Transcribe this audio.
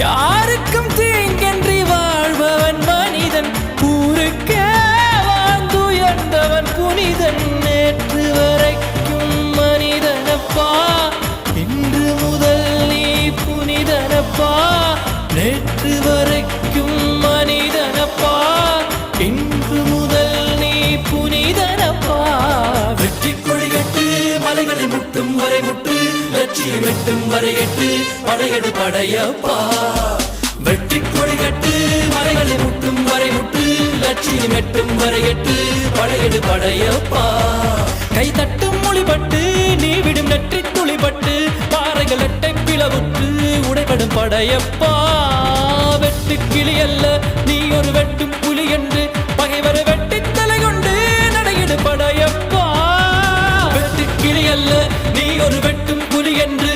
யாருக்கும் தீங்கன்றி வாழ்பவன் மனிதன், ஊருக்கே வாழ்ந்துயர்ந்தவன் புனிதன். நேற்று வரைக்கும் மனிதனப்பா, இன்று முதல் நீ புனிதனப்பா. நேற்று வரைக்கும் மனிதனப்பா, இன்று முதல் நீ புனிதனப்பா. வெற்றி கொடிகட்டு மலைகளை முட்டும் வரை முட்டு, லட்சியம் எட்டும் வரை எட்டு, படையெடு படையப்பா. வெற்றி கொடிகட்டு மலைகளை முட்டும் வரை முட்டு, லட்சியம் எட்டும் வரை எட்டு, படையெடு படையப்பா. கை தட்டும் மொழிபட்டு நீ விடும் நெற்றி துளிபட்டு, பாறைகள் எட்டை பிளவுற்று உடைபடும் படையப்பா. வெட்டு கிளி அல்ல நீ ஒரு வெட்டும் புலி என்று, பகைவரை வெட்டி தலை கொண்டு நடையிடு படையப்பா. வெட்டு கிளி அல்ல நீ ஒரு வெட்டும் புலி என்று,